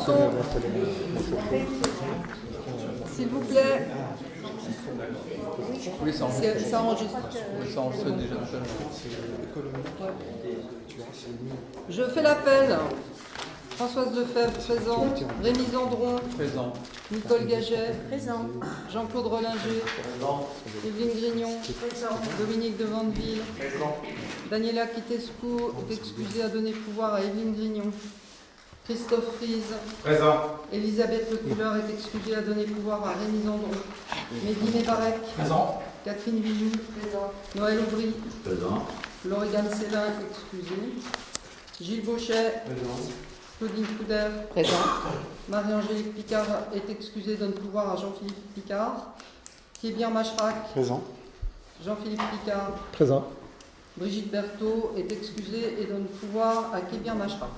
son. S'il vous plaît. Oui, ça enregistre. Ça enregistre. Oui, ça enregistre déjà. Ouais. Je fais l'appel. Françoise Lefebvre, présente. Rémi Zandron, Présent. Nicole Gaget, Présent. Jean-Claude Rollinger, Evelyne Grignon, Dominique de Vandeville, Daniela Kitescu est excusée à donner pouvoir à Evelyne Grignon, Christophe Frise, Présent. Elisabeth Lecouleur est excusée à donner pouvoir à Rémi Zandron, Mehdi Barek, Présent. Catherine Villou, Noël Aubry, Présent. Lauriane Célin, excusée, Gilles Bauchet, Claudine Couder, présent. Marie-Angélique Picard est excusée, donne pouvoir à Jean-Philippe Picard. Thierry Machrac, Présent. Jean-Philippe Picard. Présent. Brigitte Berthaud est excusée et donne pouvoir à Kébir Machrac.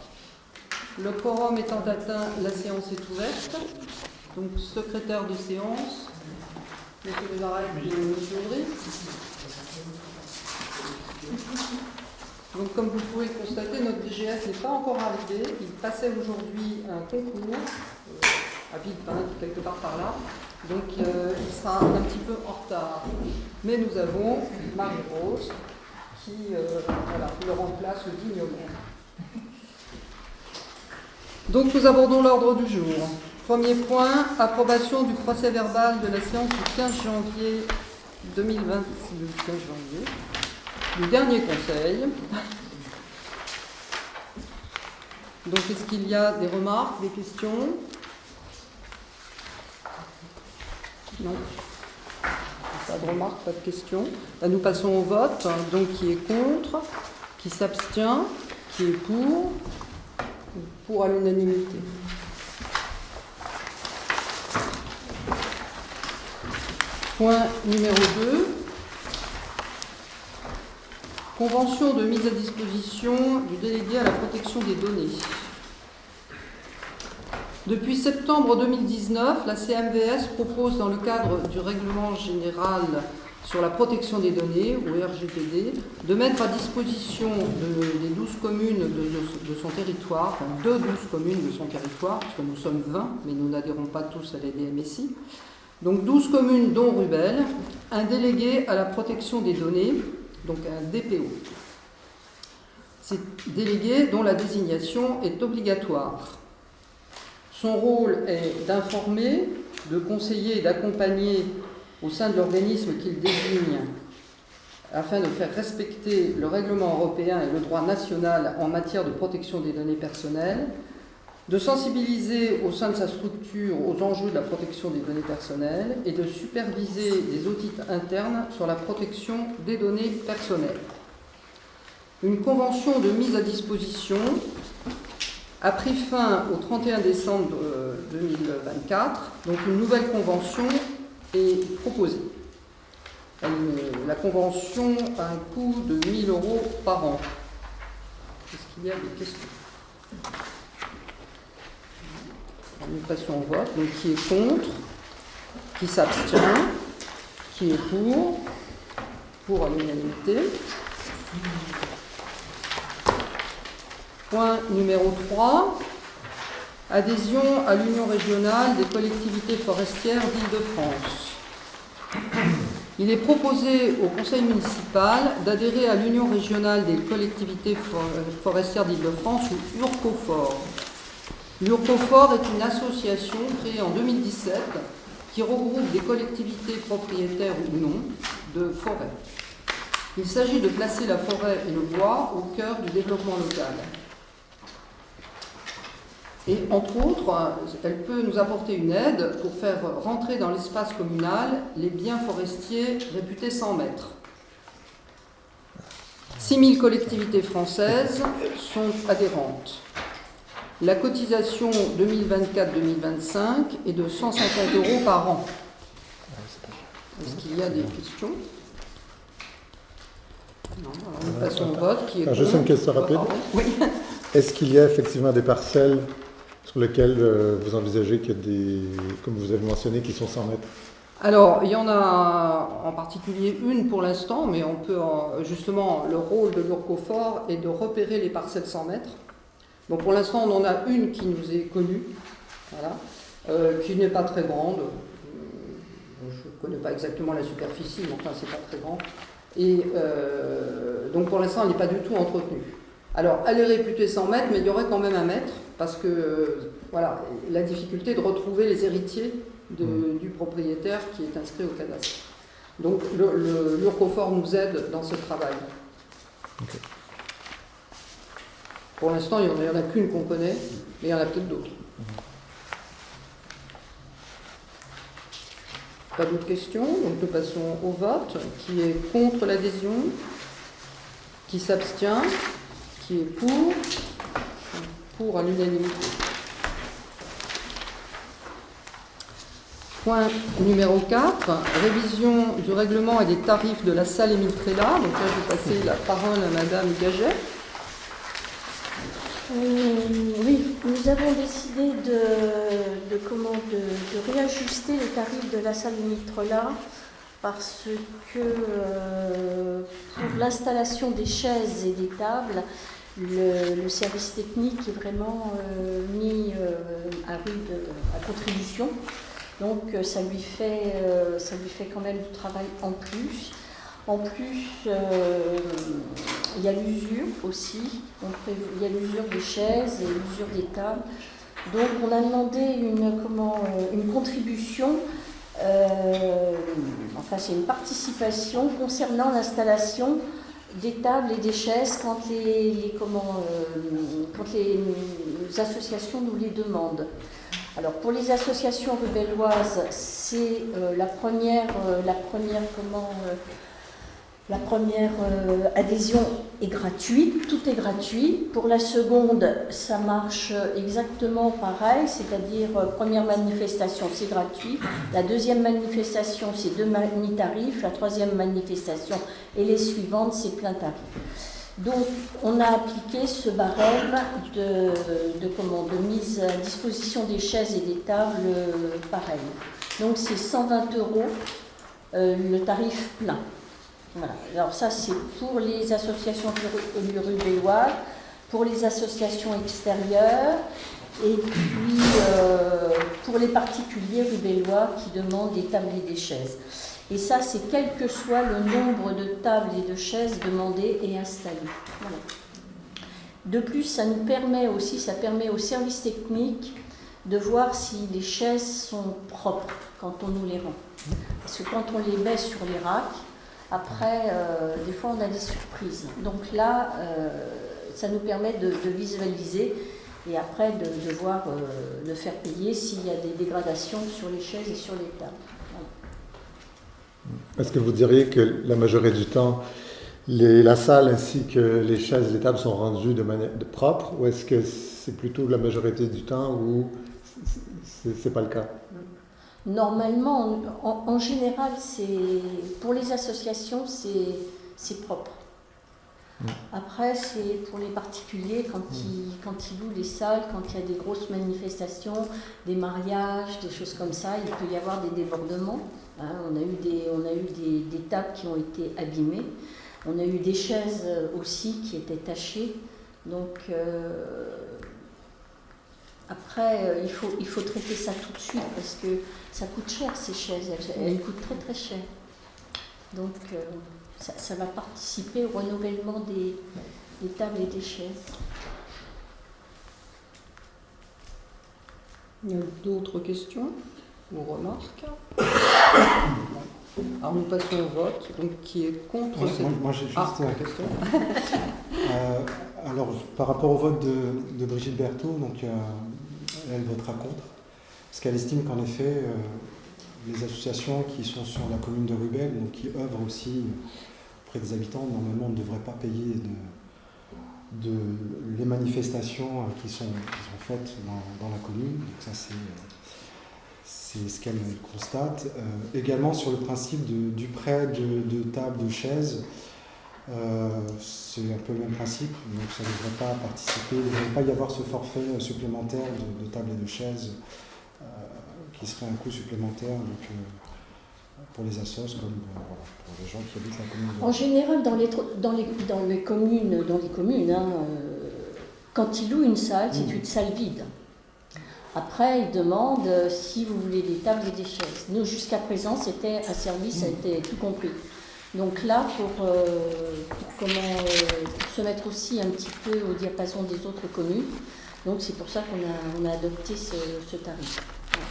Le quorum étant atteint, la séance est ouverte. Donc, secrétaire de séance, M. Lévarek et M. Aubry. Donc, comme vous pouvez le constater, notre DGS n'est pas encore arrivé. Il passait aujourd'hui un concours à Villepin, quelque part par là. Donc, il sera un petit peu en retard. Mais nous avons Marie-Rose qui le remplace dignement. Donc, nous abordons l'ordre du jour. Premier point, approbation du procès verbal de la séance du 15 janvier 2020. Du dernier conseil. Donc, est-ce qu'il y a des remarques, des questions? Non. Pas de remarques, pas de questions. Là, nous passons au vote. Donc, qui est contre? Qui s'abstient? Qui est pour à l'unanimité. Point numéro 2. Convention de mise à disposition du délégué à la protection des données. Depuis septembre 2019, la CMVS propose dans le cadre du règlement général sur la protection des données, ou RGPD, de mettre à disposition des 12 communes de son territoire, enfin de 12 communes de son territoire, parce que nous sommes 20, mais nous n'adhérons pas tous à la DMSI, donc 12 communes dont Rubel, un délégué à la protection des données, donc un DPO. C'est délégué dont la désignation est obligatoire. Son rôle est d'informer, de conseiller et d'accompagner au sein de l'organisme qu'il désigne afin de faire respecter le règlement européen et le droit national en matière de protection des données personnelles, de sensibiliser au sein de sa structure aux enjeux de la protection des données personnelles et de superviser les audits internes sur la protection des données personnelles. Une convention de mise à disposition a pris fin au 31 décembre 2024, donc une nouvelle convention est proposée. La convention a un coût de 1 000 € par an. Est-ce qu'il y a des questions? Nous passons au vote. Donc, qui est contre? Qui s'abstient? Qui est pour à l'unanimité. Point numéro 3. Adhésion à l'Union régionale des collectivités forestières d'Île-de-France. Il est proposé au Conseil municipal d'adhérer à l'Union régionale des collectivités forestières d'Île-de-France, ou URCOFOR. L'URCOFOR est une association créée en 2017 qui regroupe des collectivités propriétaires ou non de forêts. Il s'agit de placer la forêt et le bois au cœur du développement local. Et entre autres, elle peut nous apporter une aide pour faire rentrer dans l'espace communal les biens forestiers réputés sans maître. 6 000 collectivités françaises sont adhérentes. La cotisation 2024-2025 est de 150 € par an. Est-ce qu'il y a des questions? Non, alors nous passons au vote. Qui est juste une question rapide. Oui. Est-ce qu'il y a effectivement des parcelles sur lesquelles vous envisagez qu'il y a des, comme vous avez mentionné, qui sont 100 mètres? Alors, il y en a en particulier une pour l'instant, mais on peut justement, le rôle de l'URCOFOR est de repérer les parcelles 100 mètres. Donc pour l'instant, on en a une qui nous est connue, voilà, qui n'est pas très grande. Je ne connais pas exactement la superficie, mais enfin, c'est pas très grand. Et donc pour l'instant, elle n'est pas du tout entretenue. Alors, elle est réputée 100 mètres, mais il y aurait quand même 1 mètre, parce que, voilà, la difficulté de retrouver les héritiers du propriétaire qui est inscrit au cadastre. Donc, l'Urcofor nous aide dans ce travail. Okay. Pour l'instant, il n'y en a qu'une qu'on connaît, mais il y en a peut-être d'autres. Pas d'autres questions, donc nous passons au vote. Qui est contre l'adhésion? Qui s'abstient? Qui est pour? Pour à l'unanimité. Point numéro 4, révision du règlement et des tarifs de la salle Émile Trélat. Donc là, je vais passer la parole à Madame Gaget. Oui, nous avons décidé de réajuster les tarifs de la salle Émile Trélat parce que pour l'installation des chaises et des tables, le service technique est vraiment mis à contribution. Donc ça lui fait quand même du travail en plus. En plus, il y a l'usure aussi. Il y a l'usure des chaises et l'usure des tables. Donc on a demandé une contribution, c'est une participation concernant l'installation des tables et des chaises quand les associations nous les demandent. Alors pour les associations rubelloises, c'est la première adhésion est gratuite, tout est gratuit. Pour la seconde, ça marche exactement pareil, c'est-à-dire première manifestation, c'est gratuit. La deuxième manifestation, c'est demi-tarif. La troisième manifestation et les suivantes, c'est plein tarif. Donc, on a appliqué ce barème de mise à disposition des chaises et des tables pareil. Donc, c'est 120 € le tarif plein. Voilà. Alors ça, c'est pour les associations rubelloises, pour les associations extérieures, et puis pour les particuliers rubellois qui demandent des tables et des chaises. Et ça, c'est quel que soit le nombre de tables et de chaises demandées et installées. Voilà. De plus, ça permet au service technique de voir si les chaises sont propres quand on nous les rend. Parce que quand on les met sur les racks, après, des fois, on a des surprises. Donc là, ça nous permet de visualiser et après de voir, de faire payer s'il y a des dégradations sur les chaises et sur les tables. Voilà. Est-ce que vous diriez que la majorité du temps, la salle ainsi que les chaises et les tables sont rendues de manière propre, ou est-ce que c'est plutôt la majorité du temps où c'est pas le cas? Normalement, en général, pour les associations, c'est propre. Après, c'est pour les particuliers, quand ils louent les salles, quand il y a des grosses manifestations, des mariages, des choses comme ça, il peut y avoir des débordements. Hein, on a eu des tables qui ont été abîmées. On a eu des chaises aussi qui étaient tachées. Donc, après, il faut traiter ça tout de suite parce que ça coûte cher, ces chaises. Elles coûtent très très cher. Donc, ça va participer au renouvellement des tables et des chaises. Il y a d'autres questions ou remarques? Alors nous passons au vote. Donc qui est contre cette... Moi j'ai juste une question. Alors par rapport au vote de Brigitte Berthaud, donc elle votera contre, parce qu'elle estime qu'en effet les associations qui sont sur la commune de Rubel, donc qui œuvrent aussi auprès des habitants, normalement ne devraient pas payer les manifestations qui sont faites dans la commune. Donc ça c'est ce qu'elle constate. Également sur le principe du prêt de tables, de chaises, c'est un peu le même principe, donc ça ne devrait pas participer, il ne devrait pas y avoir ce forfait supplémentaire de tables et de chaises qui serait un coût supplémentaire pour les assos comme pour les gens qui habitent la commune. En général, dans les communes, Quand il loue une salle, c'est une salle vide. Après, il demande si vous voulez des tables et des chaises. Nous, jusqu'à présent, c'était un service, ça a été tout compris. Donc là, pour se mettre aussi un petit peu au diapason des autres communes, donc c'est pour ça qu'on a adopté ce tarif. Voilà.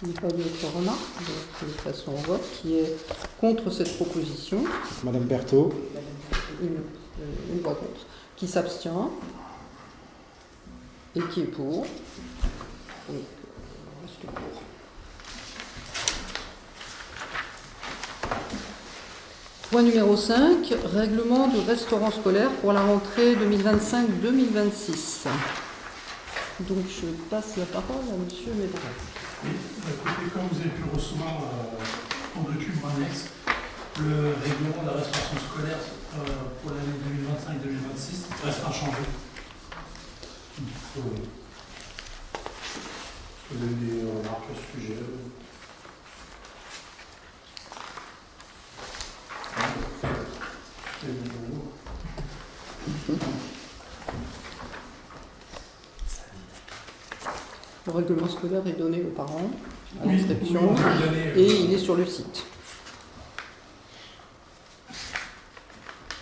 Il n'y a pas d'autres remarques, donc nous passons au vote. Qui est contre cette proposition? Madame Berthaud, Une voix contre. Qui s'abstient? Et qui est pour? Et on reste pour. Point numéro 5, règlement du restaurant scolaire pour la rentrée 2025-2026. Donc je passe la parole à Monsieur Médard. Oui, écoutez, comme vous avez pu recevoir en document annexe, le règlement de la restauration scolaire pour l'année 2025-2026 reste inchangé. Vous avez des remarques à ce sujet? Le règlement scolaire est donné aux parents à Oui, l'inscription et il est sur le site.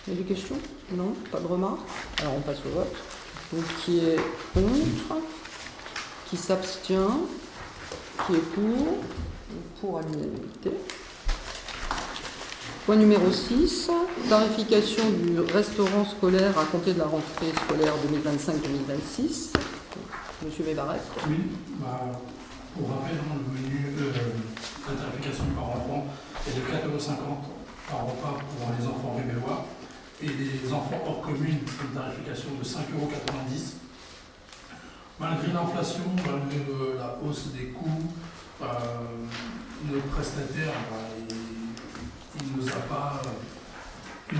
Il y a des questions? Non? Pas de remarques? Alors on passe au vote. Donc qui est contre? Qui s'abstient? Qui est pour à l'unanimité. Point numéro 6, tarification du restaurant scolaire à compter de la rentrée scolaire 2025-2026. Monsieur Mébarek. Oui, pour rappel, le menu de la tarification par enfant est de 4,50 € par repas pour les enfants rébellois et les enfants hors commune, une tarification de 5,90 €. Malgré l'inflation, malgré la hausse des coûts, notre prestataire, il ne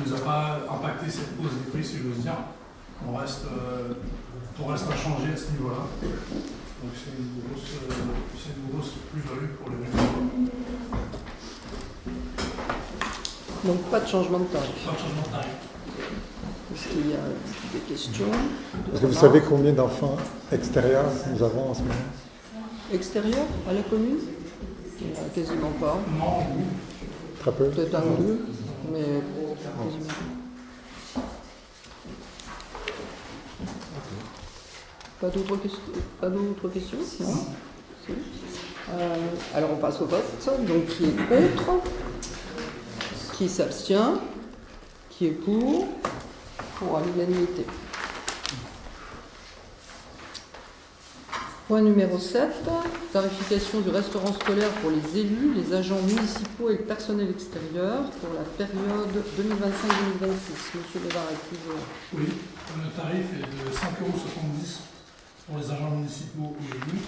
nous a pas impacté cette hausse des prix, si j'ose dire. On reste inchangé à ce niveau-là. Donc c'est une grosse plus-value pour les restaurants. Donc pas de changement de tarif. Pas de changement de tarif. Est-ce qu'il y a des questions? Est-ce que vous savez combien d'enfants extérieurs nous avons en ce moment? Extérieur à la commune? Il n'y en a quasiment pas. Non, Très peu. Peut-être un ou deux, mais quasiment pas. Pas d'autres questions? Non. Si. Alors on passe au vote. Donc qui est contre? Qui s'abstient? Qui est pour? Pour à l'unanimité. Point numéro 7, tarification du restaurant scolaire pour les élus, les agents municipaux et le personnel extérieur pour la période 2025-2026. Monsieur Lévarek, toujours. oui, le tarif est de 5,70 € pour les agents municipaux ou élus,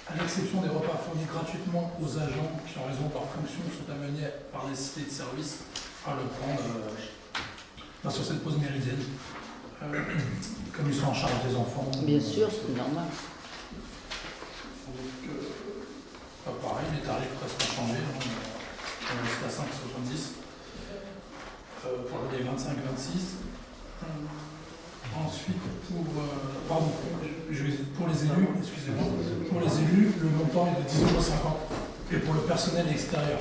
à l'exception des repas fournis gratuitement aux agents qui, en raison de leur fonction, sont amenés par nécessité de service à le prendre sur cette pause méridienne, comme ils sont en charge des enfants. Bien sûr, c'est normal. Donc, pareil, les tarifs restent inchangés, on reste à 5,70 pour l'année 25-26. Ensuite, pour les élus, excusez-moi, pour les élus, le montant est de 10,50 € et pour le personnel extérieur,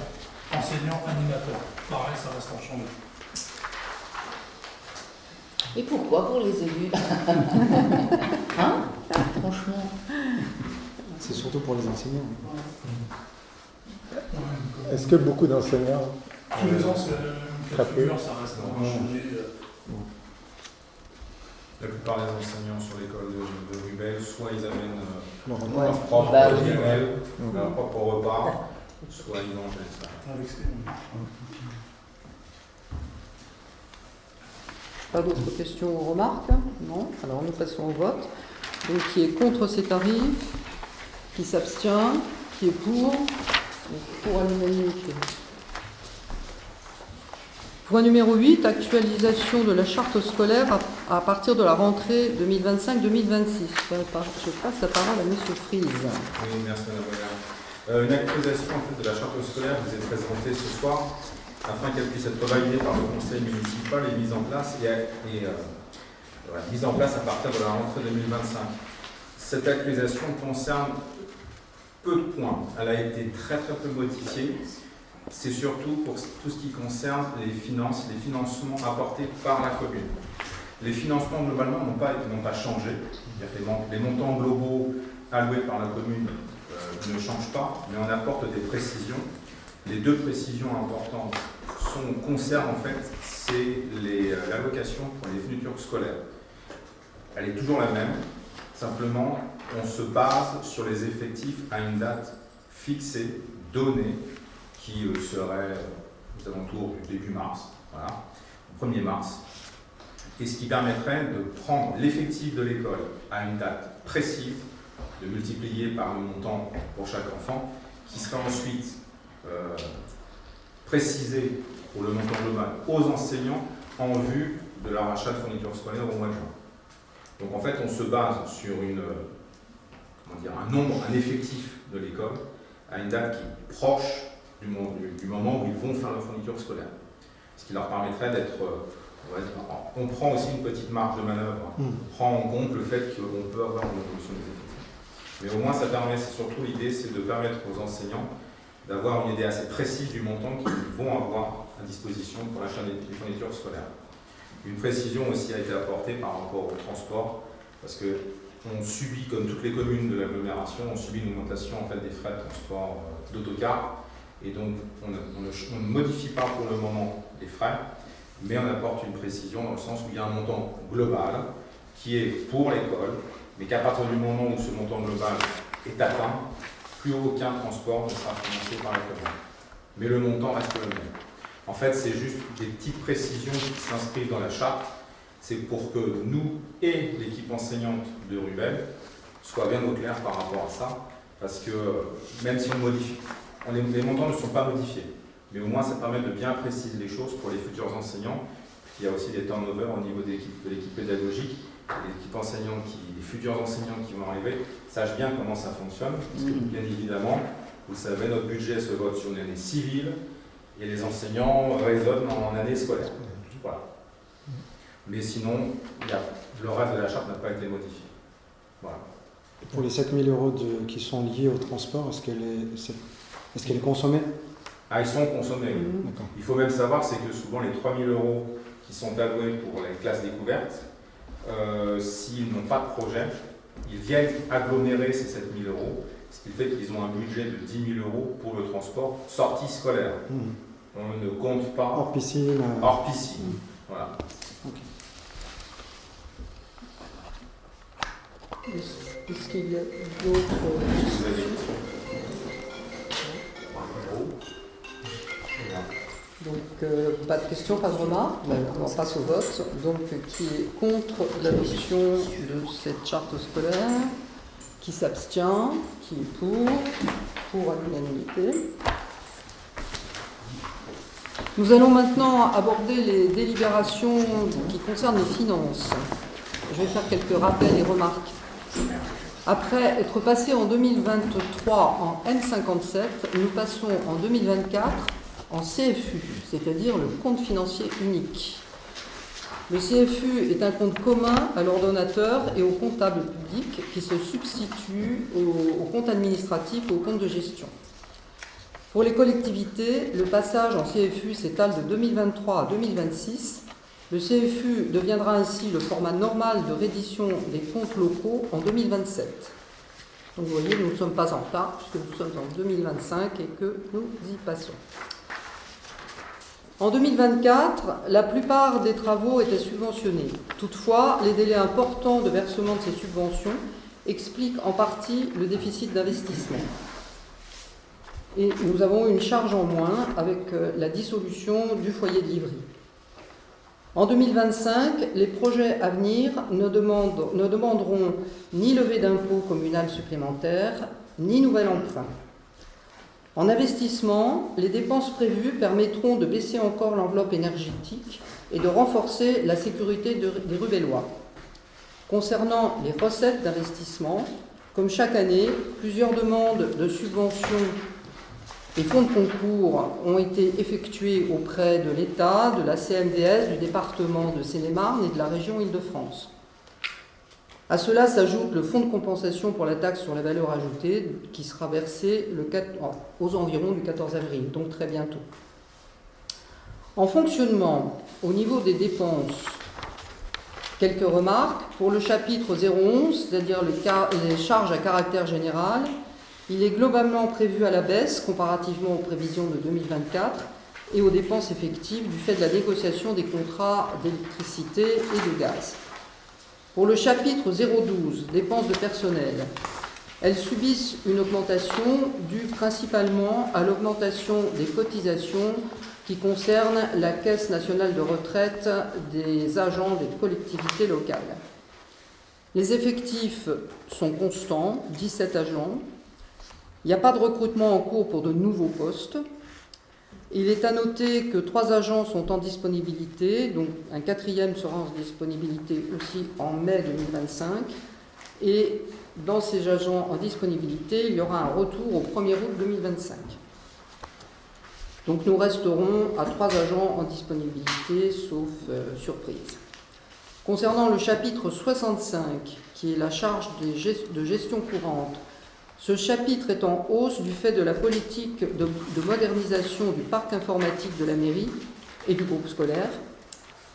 enseignants, animateurs, pareil, ça reste inchangé. Et pourquoi pour les élus? Hein? Franchement. c'est surtout pour les enseignants. Est-ce que beaucoup d'enseignants... Tous les ans, c'est Très peu. ça reste inchangé. La plupart des enseignants sur l'école de Rubel, soit ils amènent Non, Ouais. leur propre Bah oui. personnel, leur propre repas, soit ils mangent ça. Avec ces- Pas d'autres questions ou remarques? Non. Alors nous passons au vote. Donc qui est contre ces tarifs? Qui s'abstient? Qui est pour? Donc, pour à l'unanimité. Point numéro 8, actualisation de la charte scolaire à partir de la rentrée 2025-2026. Je passe la parole à M. Fries. Oui, merci Madame Boyard. Une actualisation en fait, de la charte scolaire vous est présentée ce soir afin qu'elle puisse être validée par le conseil municipal et mise en place et mise en place à partir de la rentrée 2025. Cette actualisation concerne peu de points. Elle a été très peu modifiée. C'est surtout pour tout ce qui concerne les financements apportés par la commune. Les financements globalement n'ont pas changé. Les montants globaux alloués par la commune ne changent pas, mais on apporte des précisions. Les deux précisions importantes concernent en fait, c'est l'allocation pour les fournitures scolaires. Elle est toujours la même, simplement on se base sur les effectifs à une date fixée, donnée, qui serait aux alentours du début mars, voilà, 1er mars, et ce qui permettrait de prendre l'effectif de l'école à une date précise, de multiplier par le montant pour chaque enfant, qui serait ensuite précisé pour le montant global aux enseignants en vue de leur achat de fournitures scolaires au mois de juin. Donc en fait, on se base sur un effectif de l'école à une date qui est proche du moment où ils vont faire leur fourniture scolaire. Ce qui leur permettrait d'être, on prend aussi une petite marge de manœuvre, on prend en compte le fait qu'on peut avoir une évolution des effectifs. Mais au moins, ça permet, surtout l'idée, c'est de permettre aux enseignants d'avoir une idée assez précise du montant qu'ils vont avoir à disposition pour l'achat des fournitures scolaires. Une précision aussi a été apportée par rapport au transport, parce qu'on subit, comme toutes les communes de l'agglomération, on subit une augmentation en fait, des frais de transport d'autocar, et donc on ne modifie pas pour le moment les frais, mais on apporte une précision dans le sens où il y a un montant global qui est pour l'école, mais qu'à partir du moment où ce montant global est atteint, plus aucun transport ne sera financé par la commune. Mais le montant reste le même. En fait, c'est juste des petites précisions qui s'inscrivent dans la charte. C'est pour que nous et l'équipe enseignante de Rubel soient bien au clair par rapport à ça. Parce que même si on modifie, les montants ne sont pas modifiés. Mais au moins, ça permet de bien préciser les choses pour les futurs enseignants. Il y a aussi des turnovers au niveau de l'équipe pédagogique. Les futurs enseignants qui vont arriver sachent bien comment ça fonctionne. Parce que, bien évidemment, vous savez, notre budget se vote sur une année civile. Et les enseignants raisonnent en année scolaire. Voilà. Mais sinon, le reste de la charte n'a pas été modifié. Voilà. Et pour les 7 000 € qui sont liés au transport, est-ce qu'elle est consommée? Ah, ils sont consommés. D'accord. Il faut même savoir, c'est que souvent les 3 000 € qui sont alloués pour les classes découvertes, s'ils n'ont pas de projet, ils viennent agglomérer ces 7 000 €, ce qui fait qu'ils ont un budget de 10 000 € pour le transport sortie scolaire. On ne compte pas hors piscine. Hors piscine. Voilà. Okay. Est-ce qu'il y a d'autres Donc, pas de questions, pas de remarques. On passe au vote. Donc, qui est contre l'adoption de cette charte scolaire? Qui s'abstient? Qui est pour à l'unanimité. Nous allons maintenant aborder les délibérations qui concernent les finances. Je vais faire quelques rappels et remarques. Après être passé en 2023 en N57, nous passons en 2024 en CFU, c'est-à-dire le compte financier unique. Le CFU est un compte commun à l'ordonnateur et au comptable public qui se substitue au compte administratif et au compte de gestion. Pour les collectivités, le passage en CFU s'étale de 2023 à 2026. Le CFU deviendra ainsi le format normal de reddition des comptes locaux en 2027. Donc vous voyez, nous ne sommes pas en retard puisque nous sommes en 2025 et que nous y passons. En 2024, la plupart des travaux étaient subventionnés. Toutefois, les délais importants de versement de ces subventions expliquent en partie le déficit d'investissement. Et nous avons une charge en moins avec la dissolution du foyer de Livry. En 2025, les projets à venir ne demanderont ni levée d'impôts communal supplémentaires, ni nouvel emprunt. En investissement, les dépenses prévues permettront de baisser encore l'enveloppe énergétique et de renforcer la sécurité des Rubellois. Concernant les recettes d'investissement, comme chaque année, plusieurs demandes de subventions et fonds de concours ont été effectués auprès de l'État, de la CMVS, du département de Seine-et-Marne et de la région Île-de-France. À cela s'ajoute le fonds de compensation pour la taxe sur la valeur ajoutée qui sera versé aux environs du 14 avril, donc très bientôt. En fonctionnement, au niveau des dépenses, quelques remarques. Pour le chapitre 011, c'est-à-dire les charges à caractère général, il est globalement prévu à la baisse comparativement aux prévisions de 2024 et aux dépenses effectives du fait de la négociation des contrats d'électricité et de gaz. Pour le chapitre 012, dépenses de personnel, elles subissent une augmentation due principalement à l'augmentation des cotisations qui concerne la Caisse nationale de retraite des agents des collectivités locales. Les effectifs sont constants, 17 agents. Il n'y a pas de recrutement en cours pour de nouveaux postes. Il est à noter que 3 agents sont en disponibilité, donc un 4e sera en disponibilité aussi en mai 2025. Et dans ces agents en disponibilité, il y aura un retour au 1er août 2025. Donc nous resterons à 3 agents en disponibilité, sauf surprise. Concernant le chapitre 65, qui est la charge de gestion courante, ce chapitre est en hausse du fait de la politique de modernisation du parc informatique de la mairie et du groupe scolaire,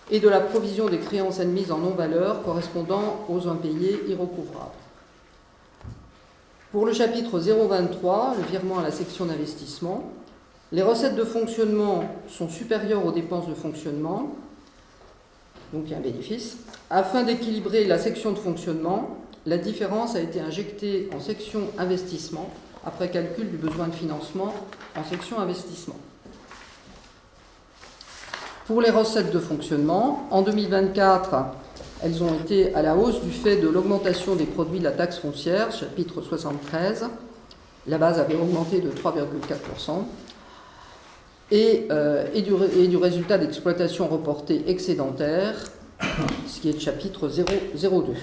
et de la provision des créances admises en non-valeur correspondant aux impayés irrecouvrables. Pour le chapitre 023, le virement à la section d'investissement, les recettes de fonctionnement sont supérieures aux dépenses de fonctionnement, donc il y a un bénéfice. Afin d'équilibrer la section de fonctionnement, la différence a été injectée en section investissement, après calcul du besoin de financement en section investissement. Pour les recettes de fonctionnement, en 2024, elles ont été à la hausse du fait de l'augmentation des produits de la taxe foncière, chapitre 73. La base avait augmenté de 3,4%. Et du résultat d'exploitation reporté excédentaire, ce qui est le chapitre 002.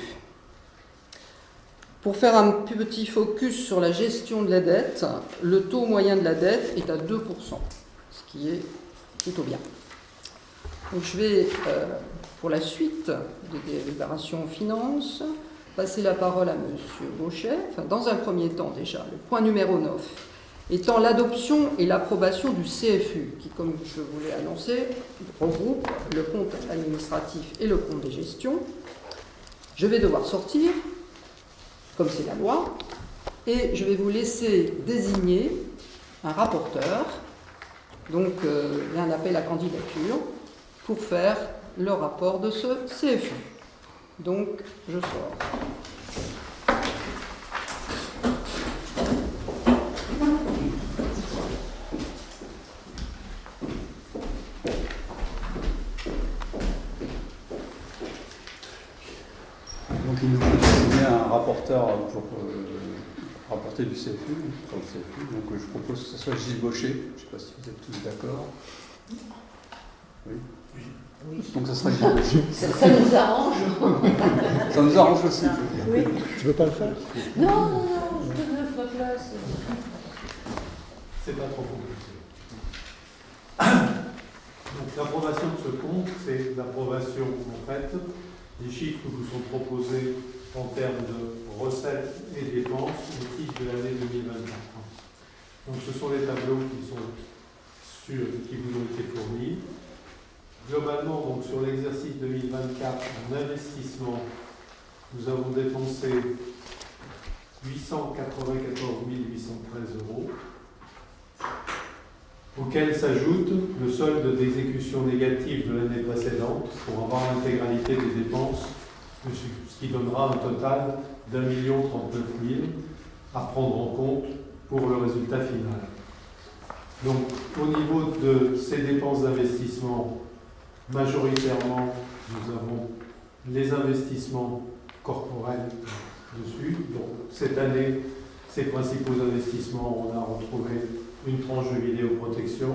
Pour faire un petit focus sur la gestion de la dette, le taux moyen de la dette est à 2%, ce qui est plutôt bien. Donc je vais, pour la suite des délibérations finances, passer la parole à M. Gauchet. Enfin, dans un premier temps déjà, le point numéro 9, étant l'adoption et l'approbation du CFU, qui, comme je vous l'ai annoncé, regroupe le compte administratif et le compte de gestion. Je vais devoir sortir, comme c'est la loi, et je vais vous laisser désigner un rapporteur. Donc, il y a un appel à candidature pour faire le rapport de ce CFU. Donc, je sors. Donc il nous faut désigner un rapporteur pour rapporter du CFU, sur le CFU. Donc je propose que ce soit Gilles Gauchet. Je ne sais pas si vous êtes tous d'accord. Oui. Oui. Donc ça sera Gilles Gauchet. Ça nous arrange. Ça nous arrange aussi. Oui. Tu veux pas le faire? Non, je veux neuf ma place. C'est pas trop compliqué. Donc l'approbation de ce compte, c'est l'approbation en fait des chiffres qui vous sont proposés en termes de recettes et dépenses au titre de l'année 2024. Donc ce sont les tableaux qui vous ont été fournis. Globalement, donc sur l'exercice 2024 en investissement, nous avons dépensé 894 813 euros, auquel s'ajoute le solde d'exécution négative de l'année précédente pour avoir l'intégralité des dépenses, ce qui donnera un total d'1 039 000 à prendre en compte pour le résultat final. Donc, au niveau de ces dépenses d'investissement, majoritairement, nous avons les investissements corporels dessus. Donc, cette année, ces principaux investissements, on a retrouvé une tranche de vidéoprotection,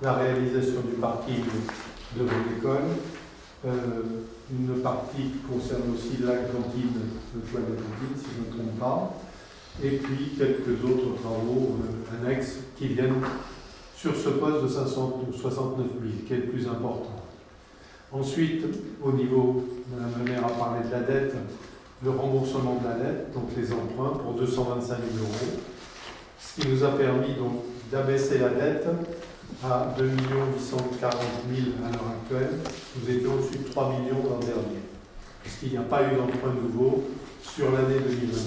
la réalisation du parking devant l'école, une partie qui concerne aussi la cantine, le toit de la cantine, si je ne me trompe pas, et puis quelques autres travaux annexes qui viennent sur ce poste de 69 000, qui est le plus important. Ensuite, au niveau, Mme la maire a parlé de la dette, le remboursement de la dette, donc les emprunts, pour 225 000 euros, ce qui nous a permis donc d'abaisser la dette à 2 840 000 à l'heure actuelle. Nous étions au-dessus de 3 millions l'an dernier, puisqu'il n'y a pas eu d'emprunt nouveau sur l'année 2025.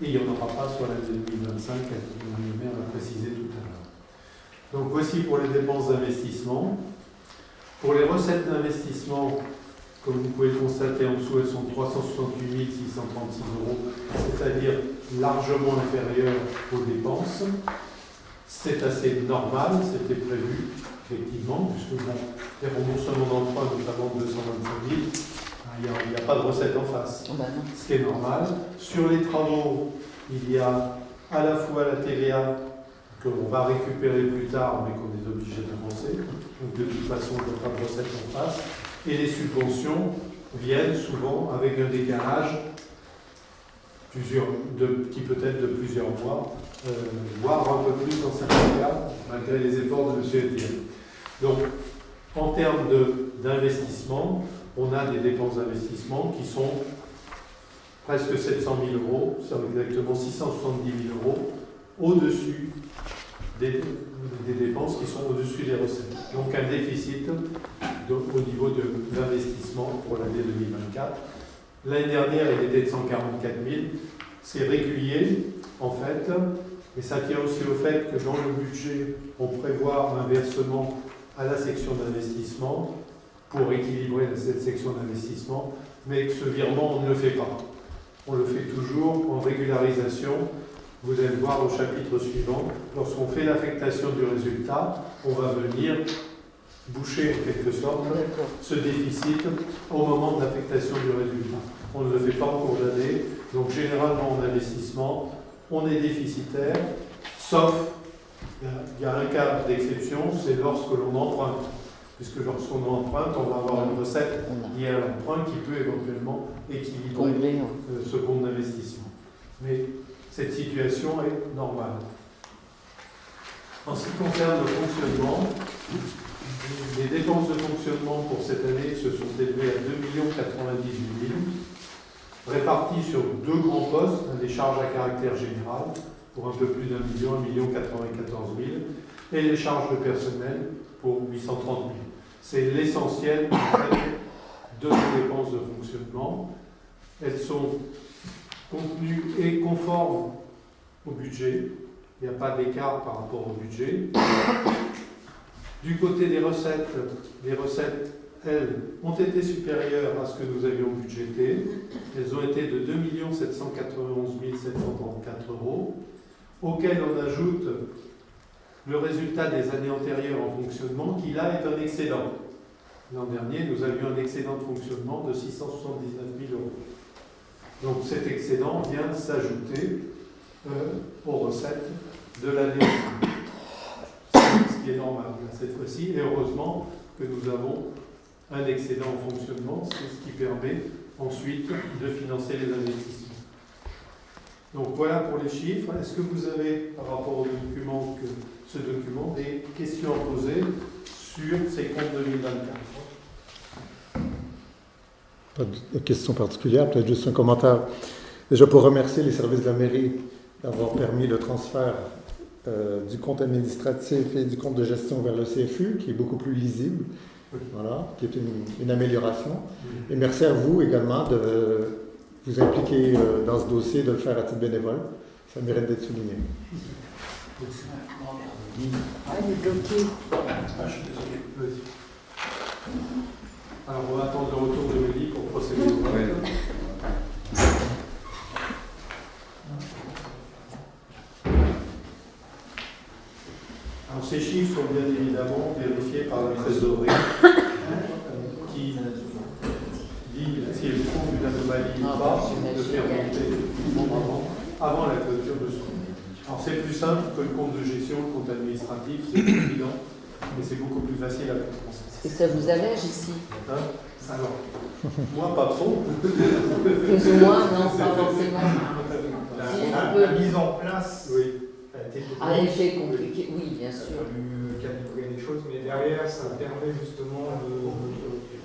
Et il n'y en aura pas sur l'année 2025, le maire l'a précisé tout à l'heure. Donc voici pour les dépenses d'investissement. Pour les recettes d'investissement, comme vous pouvez le constater en dessous, elles sont de 368 636 euros, c'est-à-dire largement inférieures aux dépenses. C'est assez normal, c'était prévu, effectivement, puisque bon, les remboursements d'emprunt, notamment de 225 000, il n'y a pas de recette en face, ce qui est normal. Sur les travaux, il y a à la fois la TVA, qu'on va récupérer plus tard, mais qu'on est obligé d'avancer, donc de toute façon, il n'y a pas de recette en face. Et les subventions viennent souvent avec un décalage qui peut être de plusieurs mois, voire un peu plus dans certains cas, malgré les efforts de M. Etienne. Donc, en termes d'investissement, on a des dépenses d'investissement qui sont presque 700 000 euros, c'est exactement 670 000 euros, au-dessus des dépenses qui sont au-dessus des recettes. Donc un déficit au niveau de l'investissement pour l'année 2024. L'année dernière, il était de 144 000. C'est régulier, en fait, et ça tient aussi au fait que dans le budget, on prévoit un versement à la section d'investissement pour équilibrer cette section d'investissement, mais que ce virement, on ne le fait pas. On le fait toujours en régularisation. Vous allez le voir au chapitre suivant. Lorsqu'on fait l'affectation du résultat, on va venir boucher en quelque sorte ce déficit au moment de l'affectation du résultat. On ne le fait pas en cours d'année, donc généralement en investissement, on est déficitaire, sauf, il y a un cas d'exception, c'est lorsque l'on emprunte. Puisque lorsqu'on emprunte, on va avoir une recette liée à l'emprunt qui peut éventuellement équilibrer ce compte d'investissement. Mais cette situation est normale. En ce qui concerne le fonctionnement, les dépenses de fonctionnement pour cette année se sont élevées à 2 098 000, réparties sur deux grands postes, des charges à caractère général, pour un peu plus d'1 million, 1 094 000, et les charges de personnel pour 830 000. C'est l'essentiel de nos dépenses de fonctionnement. Elles sont contenues et conformes au budget. Il n'y a pas d'écart par rapport au budget. Du côté des recettes, les recettes, elles, ont été supérieures à ce que nous avions budgété. Elles ont été de 2 791 734 euros, auxquelles on ajoute le résultat des années antérieures en fonctionnement, qui là est un excédent. L'an dernier, nous avions un excédent de fonctionnement de 679 000 euros. Donc cet excédent vient s'ajouter aux recettes de l'année, ce qui est normal cette fois-ci. Et heureusement que nous avons un excédent en fonctionnement, c'est ce qui permet ensuite de financer les investissements. Donc voilà pour les chiffres. Est-ce que vous avez, par rapport au document, ce document, des questions à poser sur ces comptes 2024? Pas de questions particulières, peut-être juste un commentaire. Déjà pour remercier les services de la mairie d'avoir permis le transfert du compte administratif et du compte de gestion vers le CFU, qui est beaucoup plus lisible, voilà, qui est une amélioration. Et merci à vous également de vous impliquer dans ce dossier, de le faire à titre bénévole. Ça mérite d'être souligné. Ah, il est bloqué. Ah, je suis désolé. Vas-y. Alors, on va attendre le retour de Mélie pour procéder au vote. Alors, ces chiffres sont bien évidemment vérifiés par la trésorerie qui dit si elle trouve une anomalie ou pas, de faire monter avant la clôture de ce compte. Alors, c'est plus simple que le compte de gestion, le compte administratif, c'est plus évident, mais c'est beaucoup plus facile à comprendre. Et ça vous allège ici? Hein? Alors, moi pas trop. Plus ou moins, non, pas forcément. La mise en place a été Un effet compliqué, oui, bien sûr. calibrer les choses, mais derrière, ça permet justement de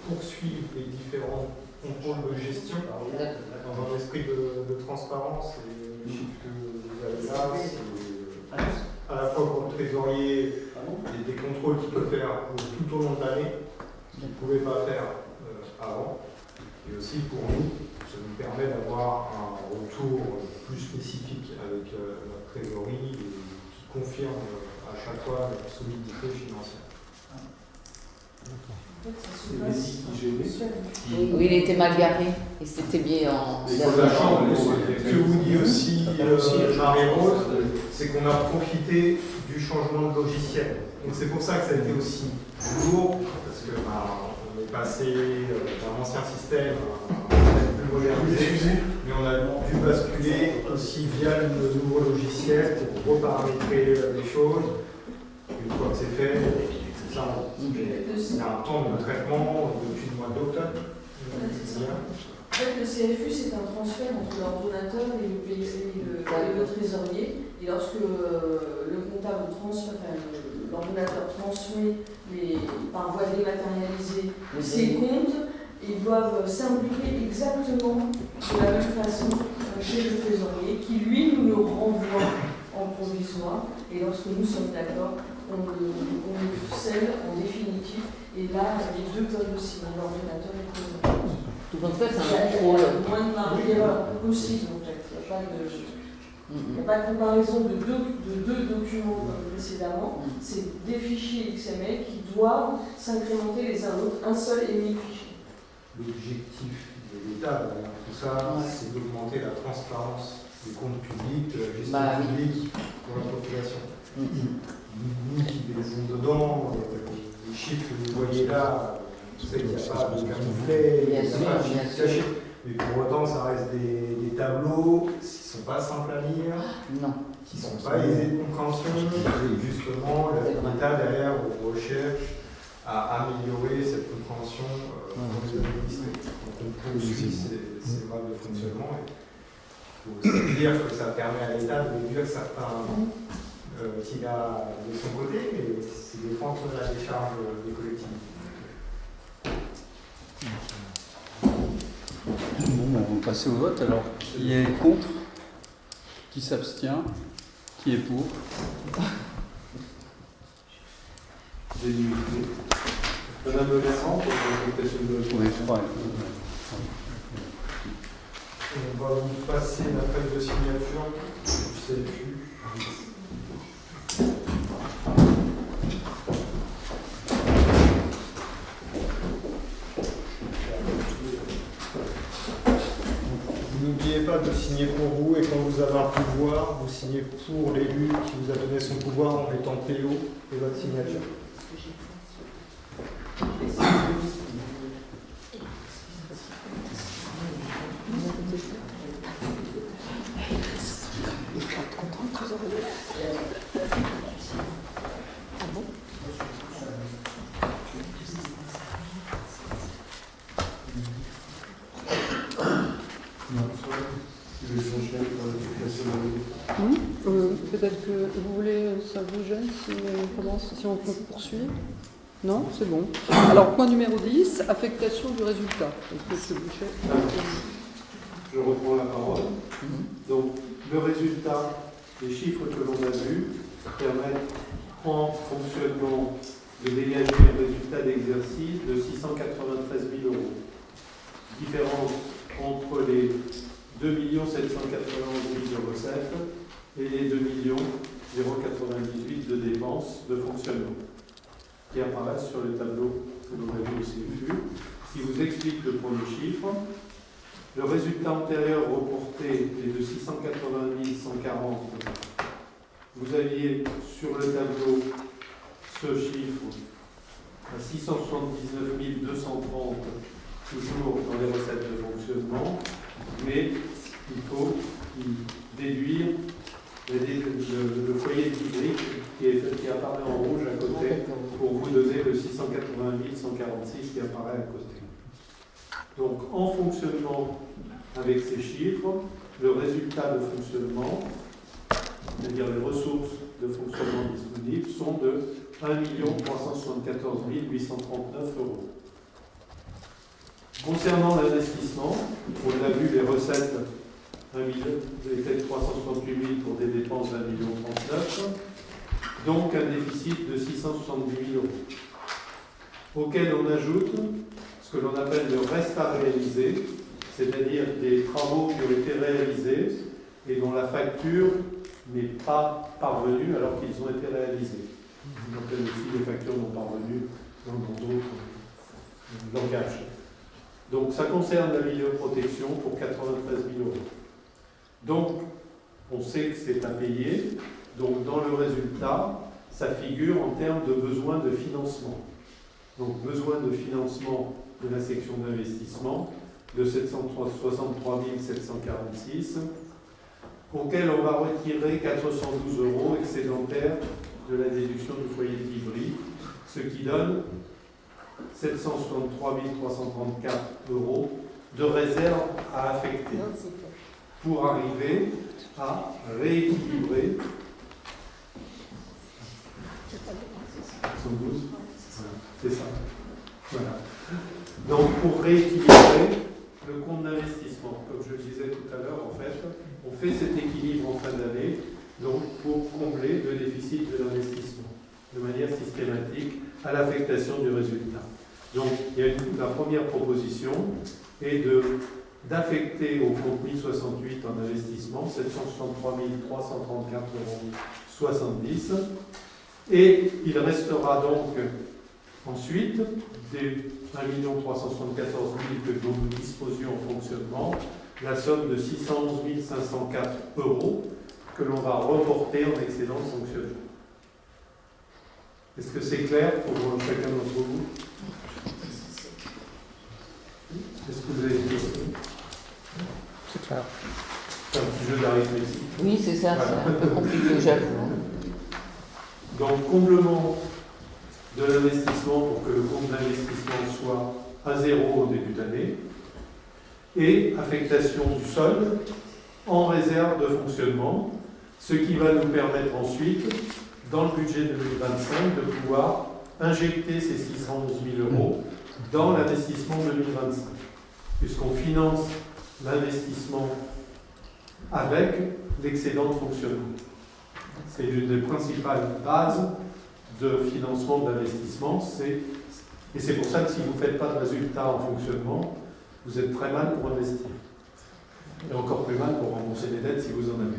poursuivre les différents contrôle de gestion, dans un esprit de transparence. Et les chiffres que vous avez là, c'est à la fois pour le trésorier, des contrôles qu'il peut faire tout au long de l'année, qu'il ne pouvait pas faire avant. Et aussi pour nous, ça nous permet d'avoir un retour plus spécifique avec notre trésorerie et qui confirme à chaque fois notre solidité financière. C'est Messi qui gênait. Oui, il était mal garé. Et c'était bien en. Ce que vous dit aussi Marie-Rose, c'est qu'on a profité du changement de logiciel. Donc c'est pour ça que ça a été aussi lourd, parce que on est passé d'un ancien système à un système plus modernisé, mais on a dû basculer aussi via le nouveau logiciel pour reparamétrer les choses. Une fois que c'est fait, c'est ça. Il y a un temps de traitement depuis le mois d'octobre. En fait, le CFU, c'est un transfert entre l'ordonnateur et le trésorier. Et lorsque le comptable l'ordonnateur transmet par voie dématérialisée ses comptes, ils doivent s'impliquer exactement de la même façon chez le trésorier, qui lui nous le renvoie en provisoire. Et lorsque nous sommes d'accord, on le scelle en définitif. Et là, les deux peuvent aussi, l'ordonnateur et le trésorier. Donc ça, c'est un contrôle. Moins de marge d'erreur possible, en fait. Il n'y a pas de comparaison de deux documents comme précédemment. C'est des fichiers XML qui doivent s'incrémenter les uns l'autre, un seul et unique fichier. L'objectif de l'État, derrière tout ça, c'est d'augmenter la transparence des comptes publics, de la gestion publique pour la population. Nous qui baisons dedans, les chiffres que vous voyez là, vous savez qu'il n'y a pas de camouflet, il n'y a pas de chiffres cachés. Mais pour autant, ça reste des tableaux qui ne sont pas simples à lire, qui ne sont pas aisés de compréhension. Et justement, l'État, derrière, recherche à améliorer cette compréhension pour les administrés. Donc on poursuit ces modes de fonctionnement. Il faut aussi dire que ça permet à l'État de réduire certains qu'il a de son côté, mais c'est des fois entre la décharge des collectivités. Bon, on va passer au vote. Alors, qui est contre? Qui s'abstient? Qui est pour? Madame Le Véran, pour l'invitation de Oui, je crois. On va vous passer la feuille de signature du CFU. N'oubliez pas de signer pour vous, et quand vous avez un pouvoir, vous signez pour l'élu qui vous a donné son pouvoir en mettant PO et votre signature. Peut-être que vous voulez, ça vous gêne si on poursuit? Non, c'est bon. Alors, point numéro 10, affectation du résultat. Je reprends la parole. Donc, le résultat, les chiffres que l'on a vus, permettent en fonctionnement de dégager un résultat d'exercice de 693 000 €. Différence entre les 2 791 000 de recettes et les 2 098 de dépenses de fonctionnement qui apparaissent sur le tableau que l'on a vu au CFU, qui vous explique le premier chiffre. Le résultat antérieur reporté est de 680 140. Vous aviez sur le tableau ce chiffre à 679 230, toujours dans les recettes de fonctionnement, mais il faut déduire le foyer hydrique qui apparaît en rouge à côté pour vous donner le 680 146 qui apparaît à côté. Donc en fonctionnement avec ces chiffres, le résultat de fonctionnement, c'est-à-dire les ressources de fonctionnement disponibles, sont de 1 374 839 €. Concernant l'investissement, on a vu les recettes 1 million, étaient 368 000 pour des dépenses d'1,39 million, donc un déficit de 670 000 euros, auquel on ajoute ce que l'on appelle le reste à réaliser, c'est-à-dire des travaux qui ont été réalisés et dont la facture n'est pas parvenue alors qu'ils ont été réalisés. On appelle aussi les factures non parvenues dans d'autres langages. Donc ça concerne la vidéoprotection pour 93 000 euros. Donc on sait que c'est à payer. Donc dans le résultat, ça figure en termes de besoin de financement. Donc besoin de financement de la section d'investissement de 763 746, auquel on va retirer 412 euros excédentaires de la déduction du foyer de Ivry, ce qui donne 763 334 euros de réserve à affecter pour arriver à rééquilibrer 112, c'est ça. Voilà. Donc pour rééquilibrer le compte d'investissement, comme je le disais tout à l'heure, en fait, on fait cet équilibre en fin d'année, donc pour combler le déficit de l'investissement, de manière systématique à l'affectation du résultat. Donc il y a la première proposition est d'affecter au compte 1068 en investissement 763 334,70 €. Et il restera donc ensuite des 1 374 000 que nous disposions en fonctionnement, la somme de 611 504 euros que l'on va reporter en excédent de fonctionnement. Est-ce que c'est clair pour chacun d'entre vous? Est-ce que vous avez des questions? C'est clair. C'est un petit jeu d'arithmétique. Oui, c'est ça, Voilà. c'est un peu compliqué, j'avoue. Donc, comblement de l'investissement pour que le compte d'investissement soit à 0 au début d'année et affectation du solde en réserve de fonctionnement, ce qui va nous permettre ensuite, dans le budget 2025, de pouvoir injecter ces 611 000 euros dans l'investissement 2025, puisqu'on finance l'investissement avec l'excédent de fonctionnement. C'est l'une des principales bases de financement d'investissement, et c'est pour ça que si vous ne faites pas de résultats en fonctionnement, vous êtes très mal pour investir. Et encore plus mal pour rembourser les dettes si vous en avez.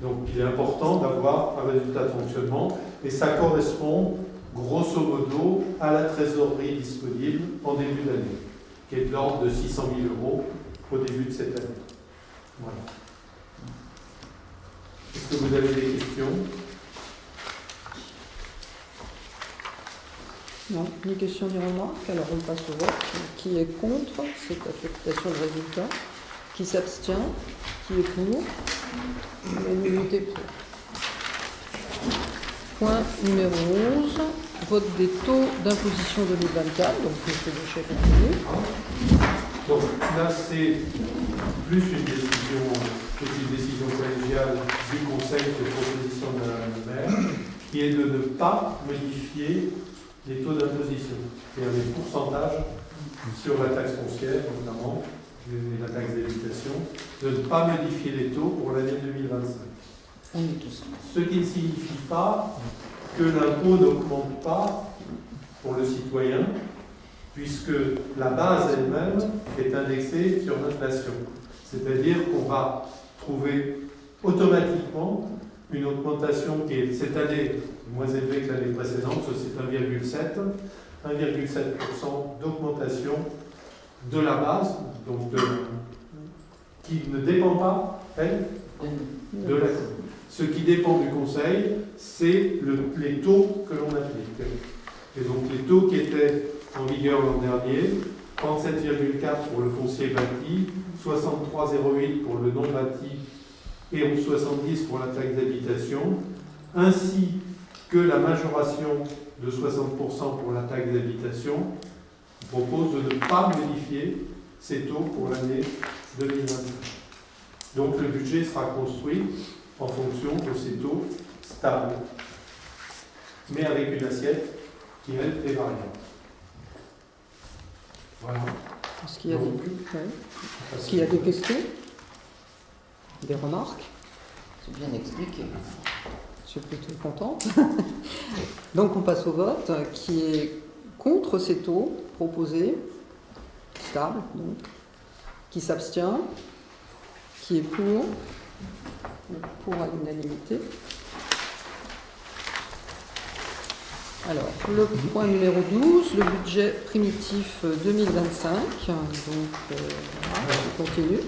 Donc il est important d'avoir un résultat de fonctionnement, et ça correspond grosso modo à la trésorerie disponible en début d'année, qui est de l'ordre de 600 000 euros au début de cette année. Voilà. Est-ce que vous avez des questions? Non, ni question ni remarque. Alors on passe au vote. Qui est contre cette affectation de résultat? Qui s'abstient? Qui est pour? L'unanimité pour. Point numéro 11. Vote des taux d'imposition 2024. Donc M. Boucher continue. Donc là, c'est plus une décision collégiale du Conseil de proposition de la maire, qui est de ne pas modifier les taux d'imposition, c'est-à-dire les pourcentages sur la taxe foncière, notamment, et la taxe d'habitation, de ne pas modifier les taux pour l'année 2025. Ce qui ne signifie pas que l'impôt n'augmente pas pour le citoyen, puisque la base elle-même est indexée sur l'inflation. C'est-à-dire qu'on va trouver automatiquement une augmentation qui est cette année moins élevée que l'année précédente, c'est 1,7% d'augmentation de la base, donc qui ne dépend pas, elle, de la commune. Ce qui dépend du Conseil, c'est les taux que l'on applique. Et donc les taux qui étaient en vigueur l'an dernier, 37,4 pour le foncier bâti, 63,08 pour le non bâti et 11,70 pour la taxe d'habitation, ainsi que la majoration de 60% pour la taxe d'habitation, propose de ne pas modifier ces taux pour l'année 2025. Donc le budget sera construit en fonction de ces taux stables, mais avec une assiette qui, elle, est variable. Voilà. Est-ce qu'il y a des questions? Des remarques? C'est bien expliqué. Je suis plutôt contente. Donc on passe au vote. Qui est contre ces taux proposés, stable, donc. Qui s'abstient? Qui est pour? Pour à l'unanimité. Alors, le point numéro 12, le budget primitif 2025. Donc, voilà, je continue.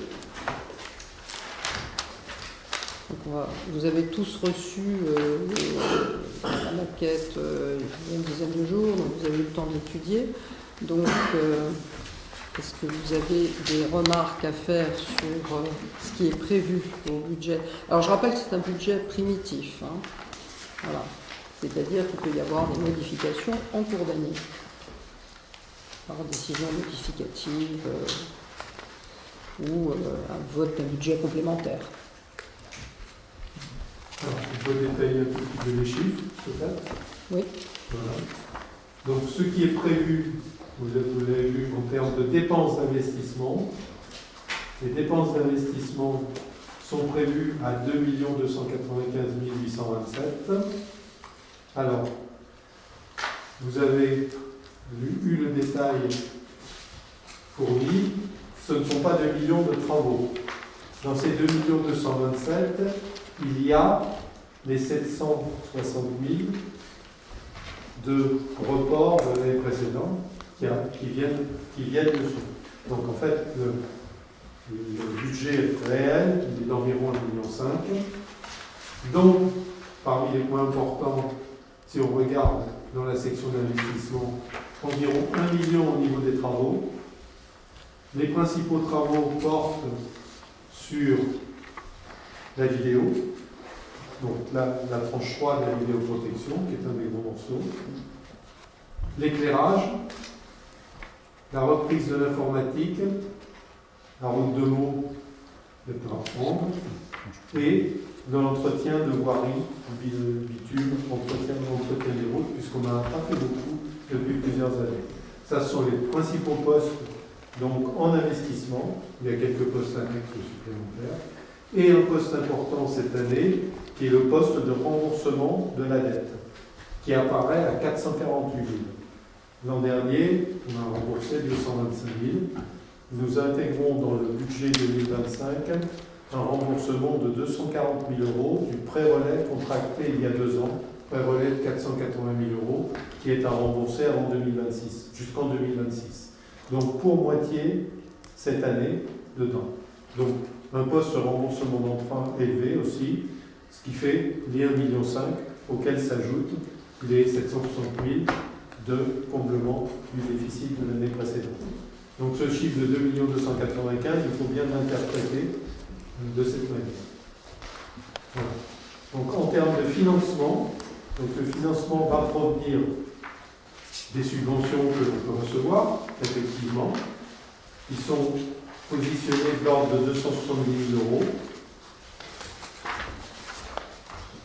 Donc vous avez tous reçu la maquette il y a une dizaine de jours, donc vous avez eu le temps de l'étudier. Donc, est-ce que vous avez des remarques à faire sur ce qui est prévu au budget? Alors je rappelle que c'est un budget primitif. Hein. Voilà. C'est-à-dire qu'il peut y avoir des modifications en cours d'année, par décision modificative ou un vote d'un budget complémentaire. Alors, il faut détailler un petit peu les chiffres, peut-être. Oui. Voilà. Donc, ce qui est prévu, vous l'avez vu en termes de dépenses d'investissement. Les dépenses d'investissement sont prévues à 2 295 827. Alors, vous avez eu le détail fourni. Ce ne sont pas 2 millions de travaux. Dans ces 2 227 000, il y a les 760 000 de report de l'année précédente qui viennent dessus. Donc en fait, le budget réel, il est d'environ 1,5 million. Donc, parmi les points importants, si on regarde dans la section d'investissement, environ 1 million au niveau des travaux. Les principaux travaux portent sur la vidéo, donc la tranche 3 de la vidéoprotection, qui est un des gros morceaux, l'éclairage, la reprise de l'informatique, la route de l'eau est à prendre, et dans l'entretien de voirie, bitume, entretien des routes, puisqu'on n'a pas fait beaucoup depuis plusieurs années. Ça, ce sont les principaux postes donc, en investissement. Il y a quelques postes annexes supplémentaires. Et un poste important cette année, qui est le poste de remboursement de la dette, qui apparaît à 448 000. L'an dernier, on a remboursé 225 000. Nous intégrons dans le budget 2025 un remboursement de 240 000 € du prêt-relais contracté il y a 2 ans, prêt-relais de 480 000 €, qui est à rembourser avant 2026, jusqu'en 2026. Donc pour moitié cette année dedans. Donc un poste remboursement d'emprunt élevé aussi, ce qui fait les 1,5 million auxquels s'ajoutent les 760 000 de comblement du déficit de l'année précédente. Donc ce chiffre de 2 295 000, il faut bien l'interpréter de cette manière. Voilà. Donc en termes de financement, donc le financement va provenir des subventions que l'on peut recevoir, effectivement. Ils sont positionnés de l'ordre de 270 000 €.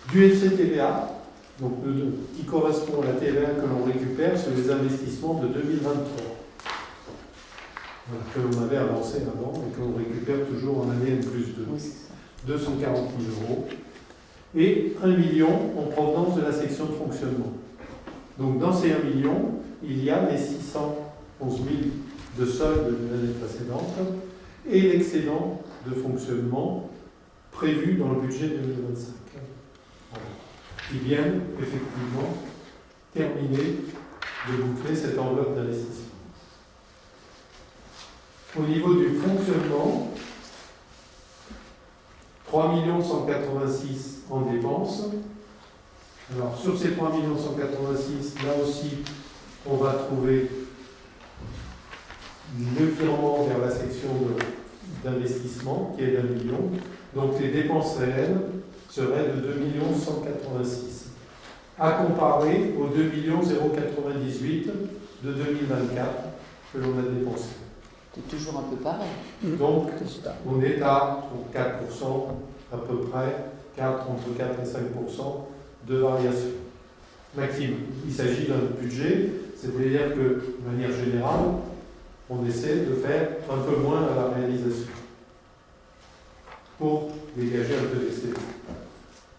Du FCTVA, donc qui correspond à la TVA que l'on récupère sur les investissements de 2023. Voilà, que l'on avait avancé avant et que l'on récupère toujours en année N+2. Oui, 240 000 €. Et 1 million en provenance de la section de fonctionnement. Donc dans ces 1 million, il y a les 611 000 de solde de l'année précédente et l'excédent de fonctionnement prévu dans le budget 2025. Qui viennent effectivement terminer de boucler cette enveloppe d'investissement. Au niveau du fonctionnement, 3 186 000 en dépenses. Alors sur ces 3 186 000, là aussi, on va trouver le virement vers la section d'investissement qui est d'1 million. Donc les dépenses réelles seraient de 2 186 000. À comparer aux 2 098 000 de 2024 que l'on a dépensé. C'est toujours un peu pareil. Donc, on est à 4% à peu près, entre 4 et 5% de variation. Maxime, il s'agit d'un budget, c'est-à-dire que, de manière générale, on essaie de faire un peu moins à la réalisation pour dégager un peu d'essai.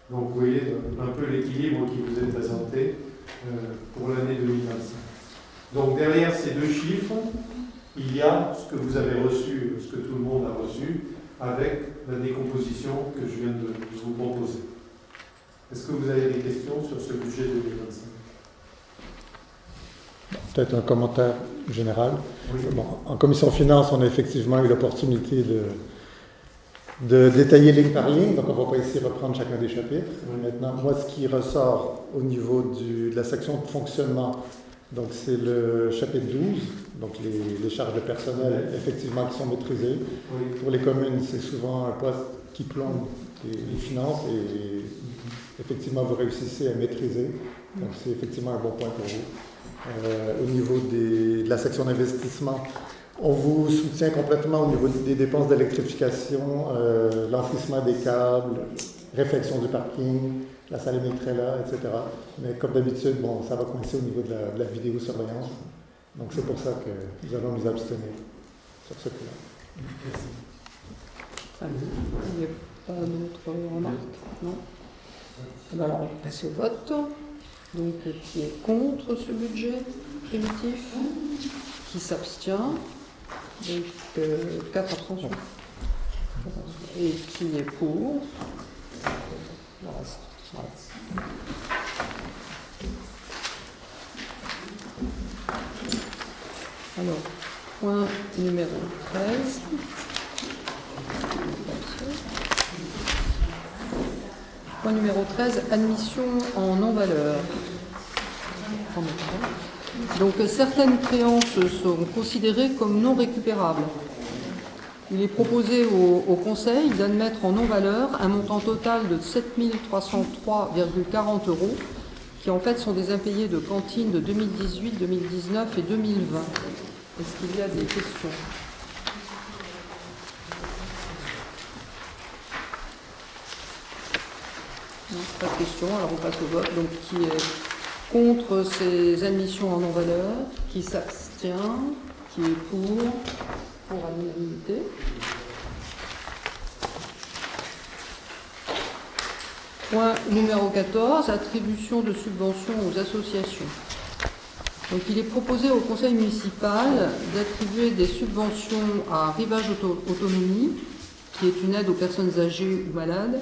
Donc vous voyez un peu l'équilibre qui vous est présenté pour l'année 2025. Donc derrière ces deux chiffres, il y a ce que vous avez reçu, ce que tout le monde a reçu, avec la décomposition que je viens de vous proposer. Est-ce que vous avez des questions sur ce budget 2025 ? Peut-être un commentaire général. Oui. Bon, en commission finance, on a effectivement eu l'opportunité de détailler ligne par ligne, donc on ne va pas ici reprendre chacun des chapitres. Oui. Maintenant, moi, ce qui ressort au niveau de la section de fonctionnement, donc c'est le chapitre 12, donc les charges de personnel, effectivement, qui sont maîtrisées. Oui. Pour les communes, c'est souvent un poste qui plombe les finances et effectivement, vous réussissez à maîtriser. Donc, c'est effectivement un bon point pour vous. Au niveau de la section d'investissement, on vous soutient complètement au niveau des dépenses d'électrification, l'enfouissement des câbles, réfection du parking, la salle Emetrella, etc. Mais comme d'habitude, bon, ça va coincer au niveau de la vidéosurveillance. Donc c'est pour ça que nous allons nous abstenir sur ce coup-là. Allez, il n'y a pas d'autres remarques? Non. Alors on passe au vote. Donc qui est contre ce budget primitif? Qui s'abstient? Donc 4 abstentions. Et qui est pour? Le reste. Voilà. Alors, point numéro 13. Point numéro 13, admission en non-valeur. Donc certaines créances sont considérées comme non récupérables. Il est proposé au Conseil d'admettre en non-valeur un montant total de 7 303,40 €, qui en fait sont des impayés de cantine de 2018, 2019 et 2020. Est-ce qu'il y a des questions ? Non, pas de questions, alors on passe au vote. Donc qui est contre ces admissions en non-valeur? Qui s'abstient? Qui est pour à l'unanimité. Point numéro 14, attribution de subventions aux associations. Donc il est proposé au conseil municipal d'attribuer des subventions à Rivage Autonomie, qui est une aide aux personnes âgées ou malades,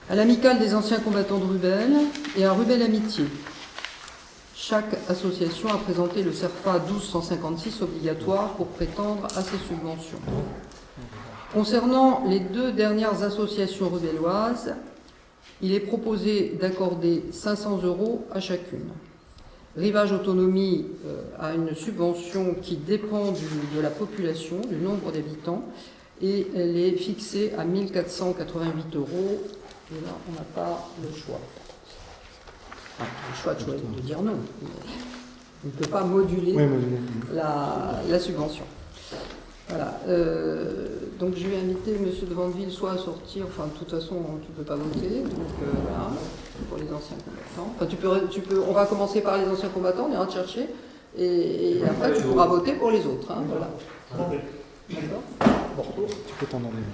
à l'amicale des anciens combattants de Rubel et à Rubel Amitié. Chaque association a présenté le CERFA 1256 obligatoire pour prétendre à ces subventions. Concernant les deux dernières associations rubelloises, il est proposé d'accorder 500 € à chacune. Rivage Autonomie a une subvention qui dépend de la population, du nombre d'habitants, et elle est fixée à 1 488 €. Et là, on n'a pas le choix. Le choix de dire non. On ne peut pas moduler la subvention. Voilà. Donc je vais inviter M. de Vandeville soit à sortir, enfin de toute façon tu ne peux pas voter, donc voilà, pour les anciens combattants. Enfin, on va commencer par les anciens combattants, on ira te chercher, et après tu pourras voter pour les autres. Hein, voilà. D'accord. Bon, tu peux t'en aller.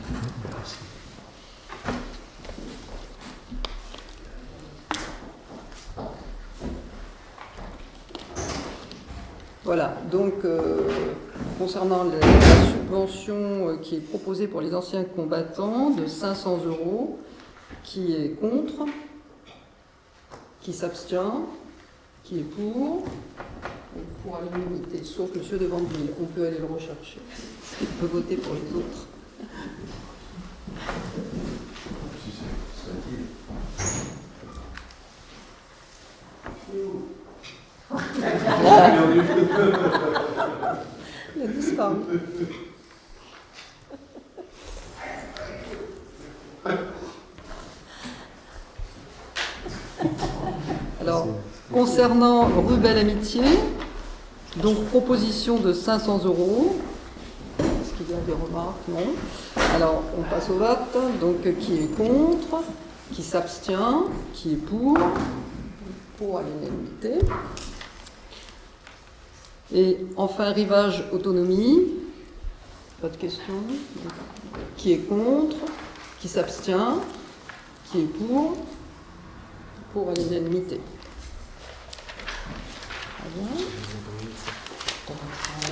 Voilà, donc concernant la subvention qui est proposée pour les anciens combattants de 500 €, qui est contre, qui s'abstient, qui est pour à l'unanimité, sauf M. de Vandeville, on peut aller le rechercher, il peut voter pour les autres. Il a disparu. Alors, concernant Rubel Amitié, donc proposition de 500 €. Est-ce qu'il y a des remarques? Non. Alors, on passe au vote. Donc, qui est contre? Qui s'abstient? Qui est pour à l'unanimité. Et enfin, rivage autonomie. Pas de questions. Qui est contre? Qui s'abstient? Qui est pour? Pour à l'unanimité.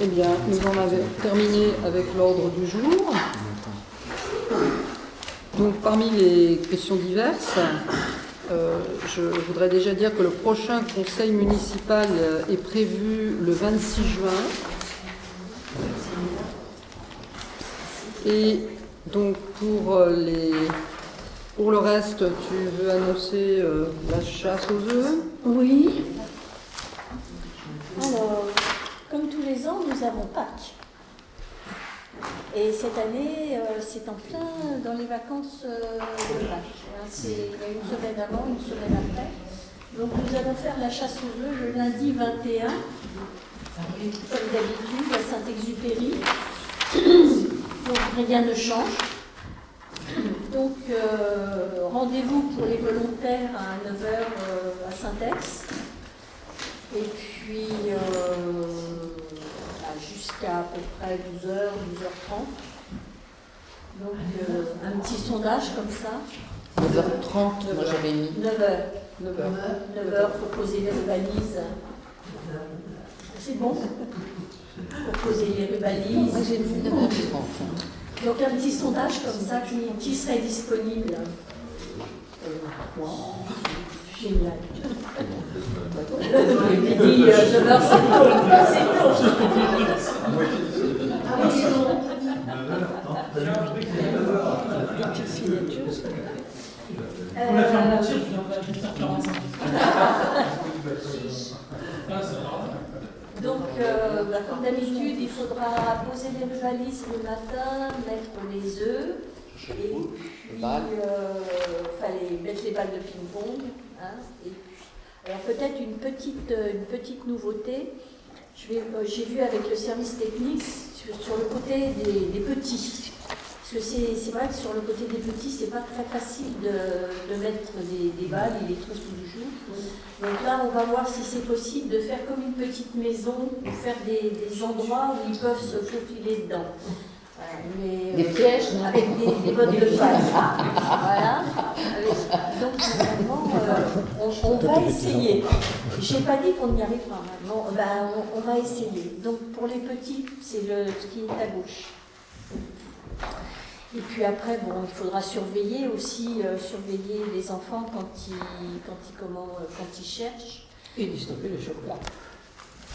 Eh bien, nous en avons terminé avec l'ordre du jour. Donc, parmi les questions diverses, je voudrais déjà dire que le prochain conseil municipal est prévu le 26 juin. Et donc, pour le reste, tu veux annoncer la chasse aux œufs? Oui. Alors, comme tous les ans, nous avons Pâques. Et cette année, c'est en plein dans les vacances de Pâques. Il y a une semaine avant, une semaine après. Donc nous allons faire la chasse aux œufs le lundi 21, comme d'habitude, à Saint-Exupéry. Donc rien ne change. Donc rendez-vous pour les volontaires à 9h à Saint-Ex. Et puis jusqu'à à peu près 12h, 12h30. Donc un petit sondage comme ça. 9h30, moi j'avais mis. 9h. 9h, il faut poser les balises. C'est bon. Il faut poser les balises. Moi j'ai mis 9h30. Donc un petit sondage comme ça, qui serait disponible? Génial. Il dit 9h, c'est Pour la faire mentir, je viendrai à 8h45. Donc, comme d'habitude, il faudra poser les valises le matin, mettre les œufs, et puis mettre les balles de ping-pong. Hein, et puis, alors peut-être une petite nouveauté. J'ai vu avec le service technique sur le côté des petits. Parce que c'est vrai que sur le côté des petits, c'est pas très facile de mettre des balles, ils les trouvent tous les jours. Donc là, on va voir si c'est possible de faire comme une petite maison, ou faire des endroits où ils peuvent se faufiler dedans. Voilà, des pièges, non? Avec des bottes de paille. Voilà. Donc vraiment, on va essayer. Je n'ai pas dit qu'on n'y arrivera. Bon, on va essayer. Donc pour les petits, c'est ce qui est à gauche. Et puis après, il faudra surveiller aussi, surveiller les enfants quand ils cherchent. Et distribuer les chocolats.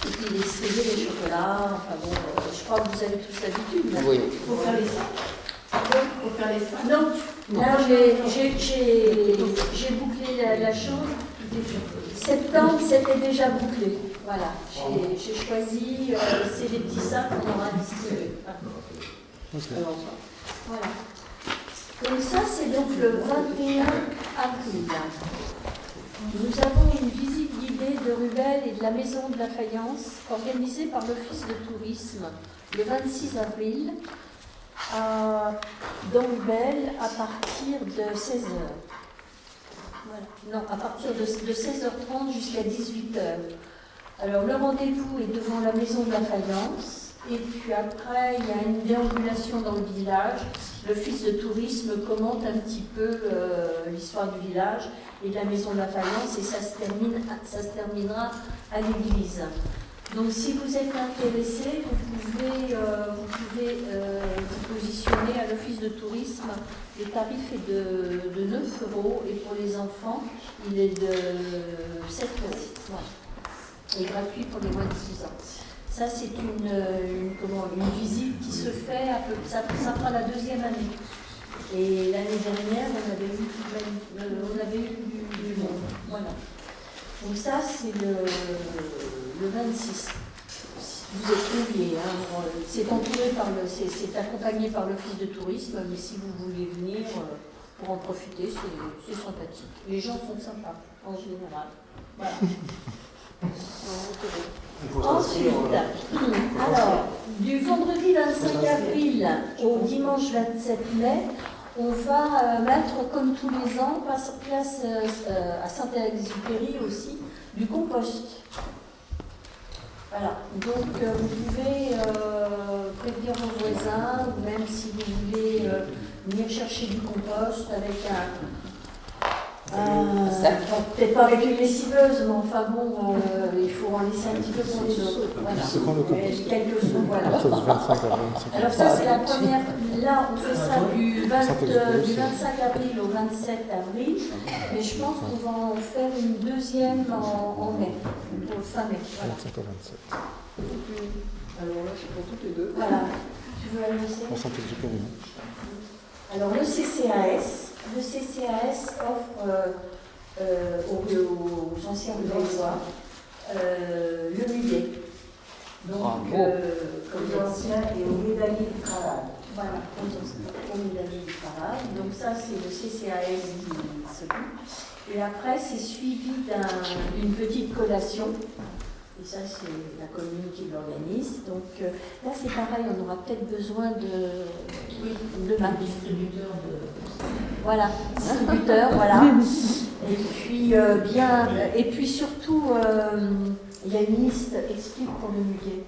Et puis essayer les chocolats. Enfin bon, je crois que vous avez tous l'habitude. Oui. Il faut faire les sacs. Il faut faire les sacs. Donc, là, j'ai bouclé la chose. Septembre, c'était déjà bouclé. Voilà. J'ai choisi, c'est les petits sacs qu'on aura distribués. Voilà. Donc ça, c'est donc le 21 avril. Nous avons une visite guidée de Rubel et de la Maison de la Faïence organisée par l'Office de tourisme le 26 avril dans Rubel à partir de 16h. Voilà. Non, à partir de 16h30 jusqu'à 18h. Alors le rendez-vous est devant la Maison de la Faïence. Et puis après, il y a une déambulation dans le village. L'office de tourisme commente un petit peu l'histoire du village et de la maison de la Faïence, et ça se terminera à l'église. Donc si vous êtes intéressé, vous pouvez vous positionner à l'office de tourisme. Le tarif est de 9 €, et pour les enfants, il est de 7 €. Voilà. Et gratuit pour les moins de 6 ans. Ça, c'est une visite qui se fait, ça fera la 2e année. Et l'année dernière, on avait eu du monde. Voilà. Donc ça, c'est le 26. Vous êtes conviés. Hein. C'est c'est accompagné par l'office de tourisme, mais si vous voulez venir pour en profiter, c'est sympathique. Les gens sont sympas, en général. Voilà. Ensuite, alors, du vendredi 25 avril au dimanche 27 mai, on va mettre, comme tous les ans, place à Saint-Exupéry aussi, du compost. Voilà, donc vous pouvez prévenir vos voisins, ou même si vous voulez venir chercher du compost avec peut-être pas avec une lessiveuse, mais enfin bon, il faut en laisser un petit peu pour les autres. Voilà. C'est quand le compost? Quelques sous, voilà. Du 25 avril. Alors ça, c'est la première. Là, on fait ça du 25 avril au 27 avril, mais je pense qu'on va en faire une deuxième en mai, pour fin mai. Voilà. 25 au 27. Alors là, c'est pour toutes les deux. Voilà. Tu veux annoncer? Pour Saint-Exupéry. Alors le CCAS offre aux anciens Grésois le muguet. Donc, aux anciens et aux médaillés du travail. Voilà, aux médaillés du travail. Donc ça, c'est le CCAS qui s'occupe. Et après, c'est suivi d'une petite collation. Et ça, c'est la commune qui l'organise. Donc là, c'est pareil, on aura peut-être besoin de distributeur. Voilà, distributeur, voilà. Et puis, et puis surtout, il y a une liste explique pour le muguet.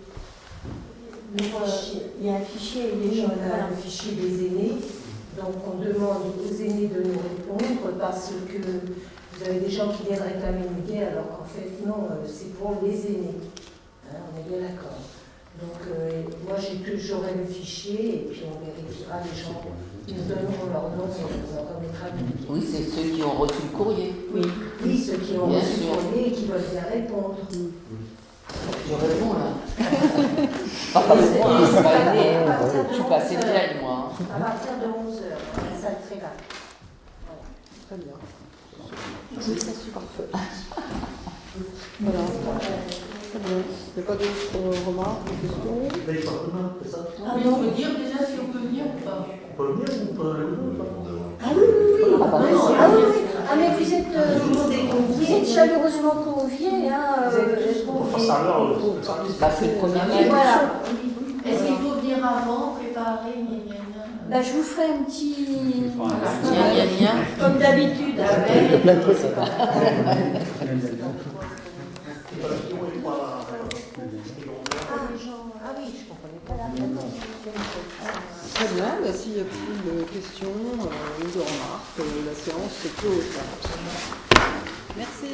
Il y a un fichier et les gens. On a le fichier des aînés. Donc, on demande aux aînés de nous répondre parce que vous avez des gens qui viennent réclamer le muguet alors qu'en fait, non, c'est pour les aînés. Hein, on est bien d'accord. Donc, moi, j'aurai le fichier et puis on vérifiera les gens. Ils nous donneront leur nom et on leur remettra le muguet. Oui, c'est ceux qui ont reçu le courrier. Oui, ceux qui ont Bien reçu sûr. le courrier et qui veulent bien répondre. Je réponds là. Pas moi, je suis pas née. Je suis pas assez vieille, moi. À partir de 11h, la salle très là. Très bien. Oui, ça suffit. Voilà. Très bien. Il n'y a pas d'autres remarques, questions? Ah non, On peut dire déjà si on peut venir ou pas. On peut venir ou pas? ah oui, oui, oui. Ah oui, oui. Ah mais vous êtes chaleureusement conviés. Hein, Bah, c'est le premier et mai. voilà. Est-ce qu'il faut venir avant, préparer, Bah, je vous ferai un petit. Gna. Comme d'habitude. Il y a plein de trucs. Ah oui, je comprenais pas. Très bien. Bah, s'il n'y a plus de questions ou de remarques, la séance est close. Merci.